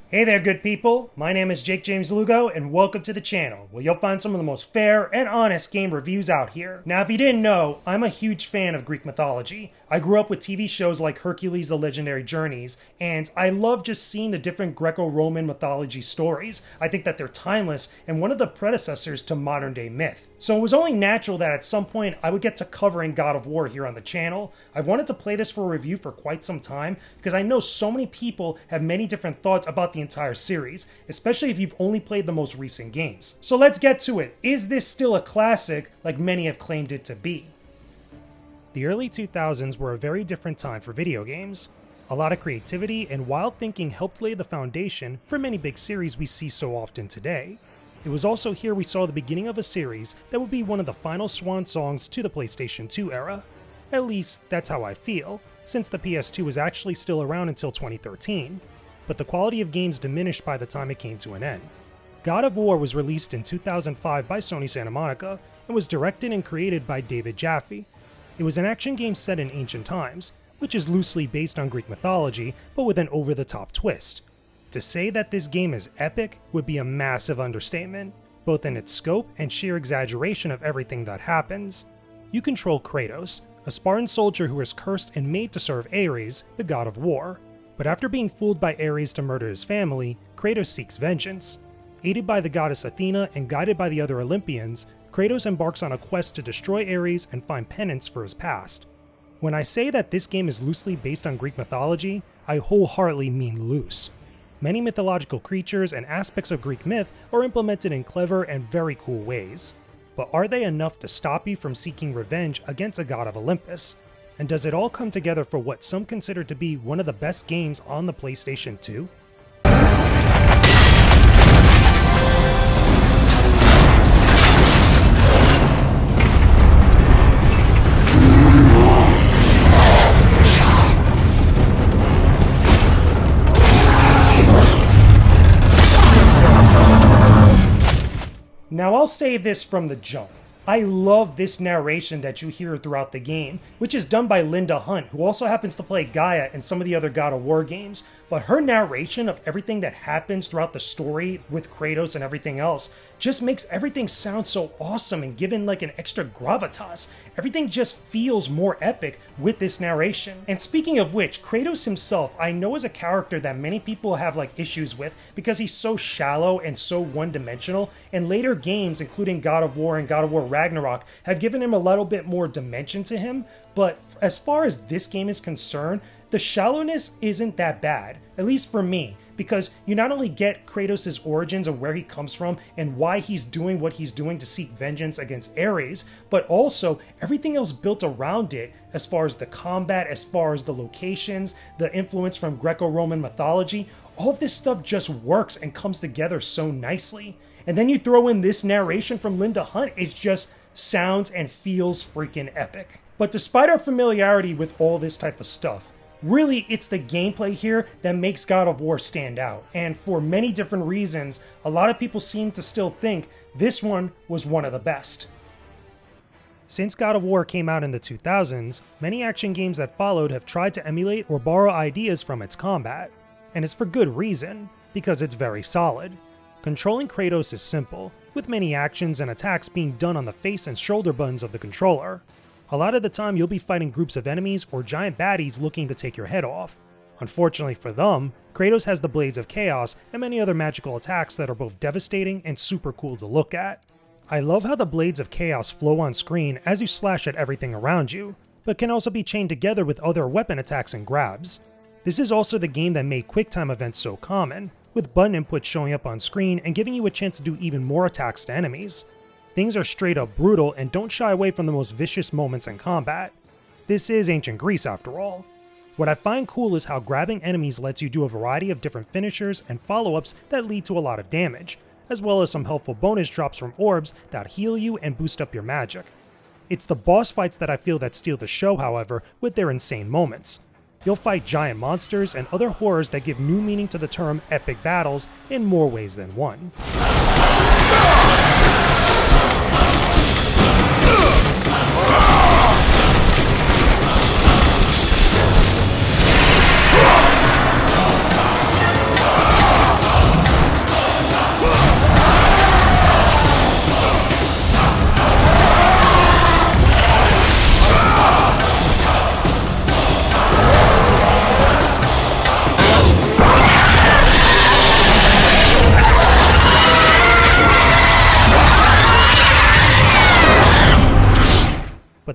Hey there, good people. My name is Jakejames Lugo, and welcome to the channel, where you'll find some of the most fair and honest game reviews out here. Now, if you didn't know, I'm a huge fan of Greek mythology. I grew up with TV shows like Hercules: The Legendary Journeys, and I love just seeing the different Greco-Roman mythology stories. I think that they're timeless and one of the predecessors to modern-day myth. So it was only natural that at some point I would get to covering God of War here on the channel. I've wanted to play this for a review for quite some time because I know so many people have many different thoughts about the entire series, especially if you've only played the most recent games. So let's get to it. Is this still a classic like many have claimed it to be? The early 2000s were a very different time for video games. A lot of creativity and wild thinking helped lay the foundation for many big series we see so often today. It was also here we saw the beginning of a series that would be one of the final swan songs to the PlayStation 2 era. At least, that's how I feel, since the PS2 was actually still around until 2013, but the quality of games diminished by the time it came to an end. God of War was released in 2005 by Sony Santa Monica and was directed and created by David Jaffe. It was an action game set in ancient times, which is loosely based on Greek mythology, but with an over-the-top twist. To say that this game is epic would be a massive understatement, both in its scope and sheer exaggeration of everything that happens. You control Kratos, a Spartan soldier who is cursed and made to serve Ares, the god of war. But after being fooled by Ares to murder his family, Kratos seeks vengeance. Aided by the goddess Athena and guided by the other Olympians, Kratos embarks on a quest to destroy Ares and find penance for his past. When I say that this game is loosely based on Greek mythology, I wholeheartedly mean loose. Many mythological creatures and aspects of Greek myth are implemented in clever and very cool ways. But are they enough to stop you from seeking revenge against a god of Olympus? And does it all come together for what some consider to be one of the best games on the PlayStation 2? Now I'll say this from the jump. I love this narration that you hear throughout the game, which is done by Linda Hunt, who also happens to play Gaia in some of the other God of War games. But her narration of everything that happens throughout the story with Kratos and everything else just makes everything sound so awesome and given like an extra gravitas. Everything just feels more epic with this narration. And speaking of which, Kratos himself I know is a character that many people have like issues with because he's so shallow and so one-dimensional, and later games including God of War and God of War Ragnarok have given him a little bit more dimension to him. But as far as this game is concerned, the shallowness isn't that bad, at least for me, because you not only get Kratos' origins of where he comes from and why he's doing what he's doing to seek vengeance against Ares, but also everything else built around it as far as the combat, as far as the locations, the influence from Greco-Roman mythology. All of this stuff just works and comes together so nicely. And then you throw in this narration from Linda Hunt, it just sounds and feels freaking epic. But despite our familiarity with all this type of stuff, really, it's the gameplay here that makes God of War stand out, and for many different reasons, a lot of people seem to still think this one was one of the best. Since God of War came out in the 2000s, many action games that followed have tried to emulate or borrow ideas from its combat, and it's for good reason, because it's very solid. Controlling Kratos is simple, with many actions and attacks being done on the face and shoulder buttons of the controller. A lot of the time you'll be fighting groups of enemies or giant baddies looking to take your head off. Unfortunately for them, Kratos has the Blades of Chaos and many other magical attacks that are both devastating and super cool to look at. I love how the Blades of Chaos flow on screen as you slash at everything around you, but can also be chained together with other weapon attacks and grabs. This is also the game that made QuickTime events so common, with button inputs showing up on screen and giving you a chance to do even more attacks to enemies. Things are straight up brutal and don't shy away from the most vicious moments in combat. This is ancient Greece after all. What I find cool is how grabbing enemies lets you do a variety of different finishers and follow-ups that lead to a lot of damage, as well as some helpful bonus drops from orbs that heal you and boost up your magic. It's the boss fights that I feel that steal the show, however, with their insane moments. You'll fight giant monsters and other horrors that give new meaning to the term epic battles in more ways than one.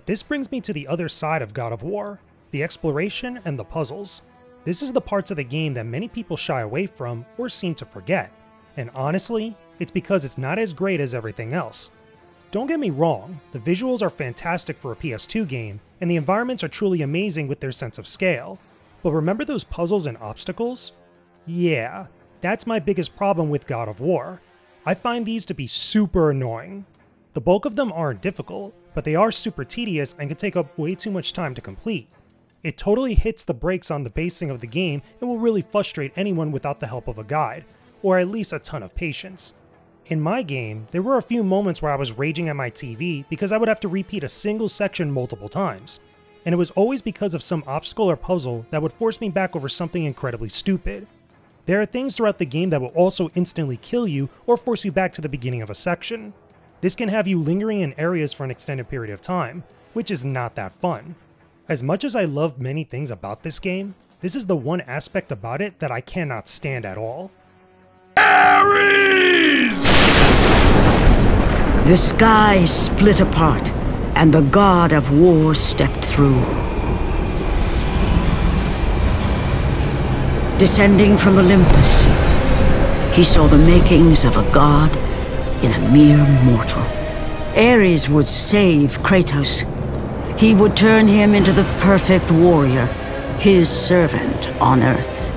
But this brings me to the other side of God of War, the exploration and the puzzles. This is the parts of the game that many people shy away from or seem to forget, and honestly, it's because it's not as great as everything else. Don't get me wrong, the visuals are fantastic for a PS2 game, and the environments are truly amazing with their sense of scale. But remember those puzzles and obstacles? Yeah, that's my biggest problem with God of War. I find these to be super annoying. The bulk of them aren't difficult, but they are super tedious and can take up way too much time to complete. It totally hits the brakes on the pacing of the game and will really frustrate anyone without the help of a guide, or at least a ton of patience. In my game, there were a few moments where I was raging at my TV because I would have to repeat a single section multiple times, and it was always because of some obstacle or puzzle that would force me back over something incredibly stupid. There are things throughout the game that will also instantly kill you or force you back to the beginning of a section. This can have you lingering in areas for an extended period of time, which is not that fun. As much as I love many things about this game, this is the one aspect about it that I cannot stand at all. Ares! The sky split apart, and the god of war stepped through. Descending from Olympus, he saw the makings of a god in a mere mortal. Ares would save Kratos. He would turn him into the perfect warrior, his servant on Earth.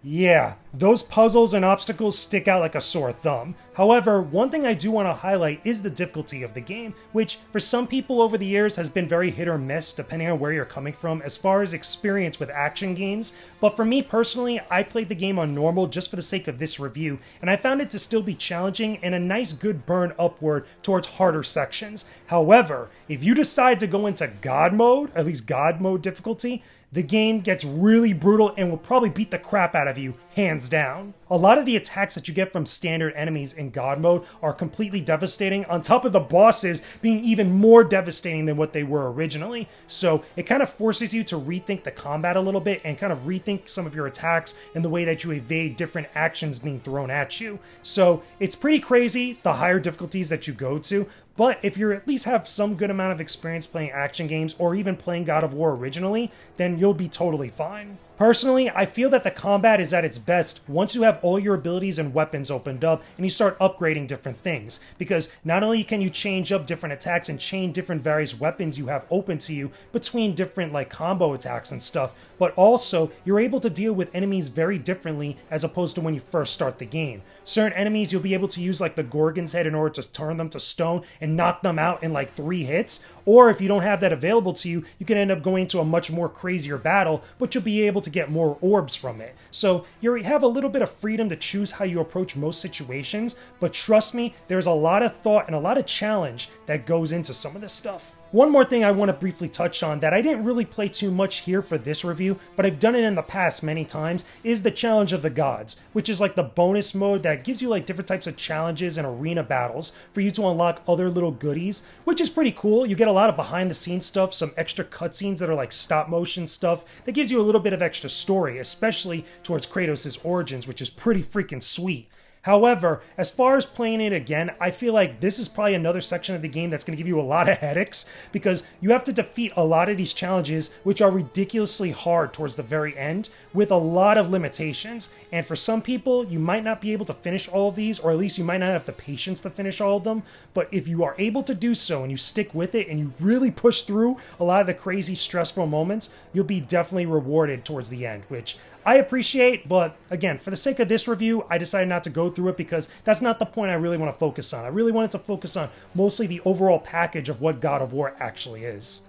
Yeah, those puzzles and obstacles stick out like a sore thumb. However, one thing I do want to highlight is the difficulty of the game, which for some people over the years has been very hit or miss depending on where you're coming from as far as experience with action games. But for me personally, I played the game on normal just for the sake of this review, and I found it to still be challenging and a nice good burn upward towards harder sections. However, if you decide to go into God mode, at least God mode difficulty, the game gets really brutal and will probably beat the crap out of you, hands down. A lot of the attacks that you get from standard enemies in God mode are completely devastating, on top of the bosses being even more devastating than what they were originally. So it kind of forces you to rethink the combat a little bit and kind of rethink some of your attacks and the way that you evade different actions being thrown at you. So it's pretty crazy, the higher difficulties that you go to. But if you at least have some good amount of experience playing action games or even playing God of War originally, then you'll be totally fine. Personally, I feel that the combat is at its best once you have all your abilities and weapons opened up and you start upgrading different things, because not only can you change up different attacks and chain different various weapons you have open to you between different like combo attacks and stuff, but also you're able to deal with enemies very differently as opposed to when you first start the game. Certain enemies you'll be able to use like the Gorgon's head in order to turn them to stone and knock them out in like 3 hits, or if you don't have that available to you, you can end up going to a much more crazier battle, but you'll be able to get more orbs from it. So you have a little bit of freedom to choose how you approach most situations, but trust me, there's a lot of thought and a lot of challenge that goes into some of this stuff. One more thing I want to briefly touch on that I didn't really play too much here for this review, but I've done it in the past many times, is the Challenge of the Gods, which is like the bonus mode that gives you like different types of challenges and arena battles for you to unlock other little goodies, which is pretty cool. You get a lot of behind the scenes stuff, some extra cutscenes that are like stop motion stuff that gives you a little bit of extra story, especially towards Kratos' origins, which is pretty freaking sweet. However, as far as playing it again, I feel like this is probably another section of the game that's going to give you a lot of headaches, because you have to defeat a lot of these challenges, which are ridiculously hard towards the very end, with a lot of limitations. And for some people, you might not be able to finish all of these, or at least you might not have the patience to finish all of them. But if you are able to do so and you stick with it and you really push through a lot of the crazy, stressful moments, you'll be definitely rewarded towards the end, which I appreciate. But again, for the sake of this review, I decided not to go through it because that's not the point I really want to focus on. I really wanted to focus on mostly the overall package of what God of War actually is.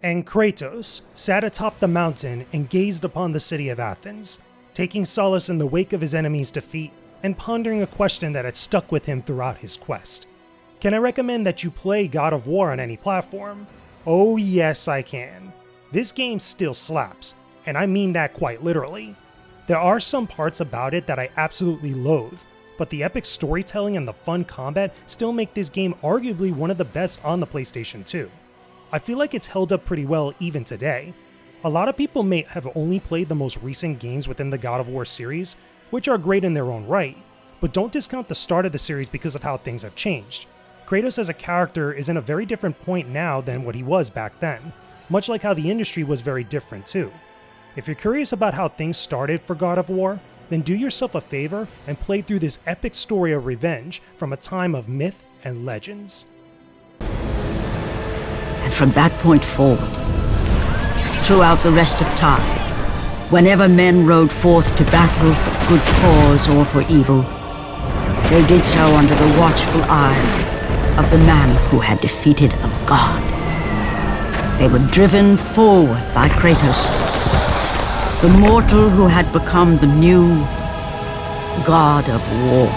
And Kratos sat atop the mountain and gazed upon the city of Athens, taking solace in the wake of his enemy's defeat and pondering a question that had stuck with him throughout his quest. Can I recommend that you play God of War on any platform? Oh yes, I can. This game still slaps, and I mean that quite literally. There are some parts about it that I absolutely loathe, but the epic storytelling and the fun combat still make this game arguably one of the best on the PlayStation 2. I feel like it's held up pretty well even today. A lot of people may have only played the most recent games within the God of War series, which are great in their own right, but don't discount the start of the series because of how things have changed. Kratos as a character is in a very different point now than what he was back then, much like how the industry was very different too. If you're curious about how things started for God of War, then do yourself a favor and play through this epic story of revenge from a time of myth and legends. And from that point forward, throughout the rest of time, whenever men rode forth to battle for good cause or for evil, they did so under the watchful eye of the man who had defeated a god. They were driven forward by Kratos, the mortal who had become the new god of war.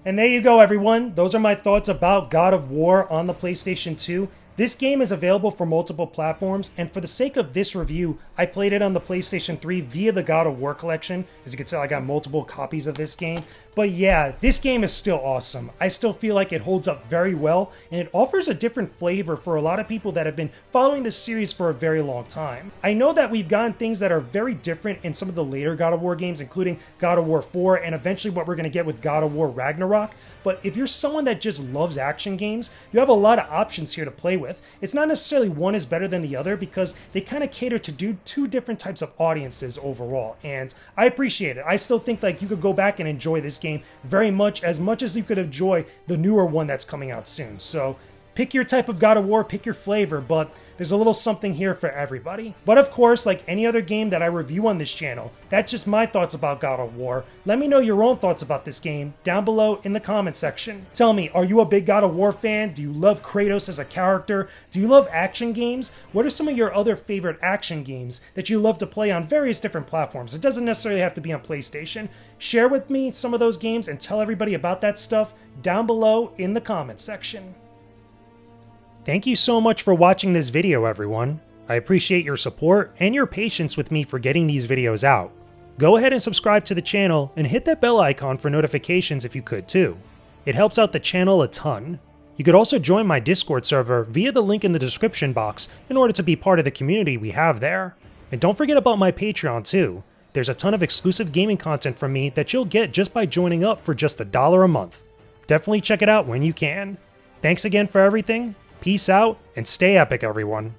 And there you go, everyone. Those are my thoughts about God of War on the PlayStation 2. This game is available for multiple platforms, and for the sake of this review, I played it on the PlayStation 3 via the God of War collection. As you can tell, I got multiple copies of this game. But yeah, this game is still awesome. I still feel like it holds up very well, and it offers a different flavor for a lot of people that have been following this series for a very long time. I know that we've gotten things that are very different in some of the later God of War games, including God of War 4, and eventually what we're going to get with God of War Ragnarok. But if you're someone that just loves action games, you have a lot of options here to play with. It's not necessarily one is better than the other because they kind of cater to two different types of audiences overall, and I appreciate it. I still think like you could go back and enjoy this game very much as you could enjoy the newer one that's coming out soon. So pick your type of God of War, pick your flavor, but there's a little something here for everybody. But of course, like any other game that I review on this channel, that's just my thoughts about God of War. Let me know your own thoughts about this game down below in the comment section. Tell me, are you a big God of War fan? Do you love Kratos as a character? Do you love action games? What are some of your other favorite action games that you love to play on various different platforms? It doesn't necessarily have to be on PlayStation. Share with me some of those games and tell everybody about that stuff down below in the comment section. Thank you so much for watching this video, everyone. I appreciate your support and your patience with me for getting these videos out. Go ahead and subscribe to the channel and hit that bell icon for notifications if you could too. It helps out the channel a ton. You could also join my Discord server via the link in the description box in order to be part of the community we have there. And don't forget about my Patreon too. There's a ton of exclusive gaming content from me that you'll get just by joining up for just $1 a month. Definitely check it out when you can. Thanks again for everything. Peace out, and stay epic, everyone.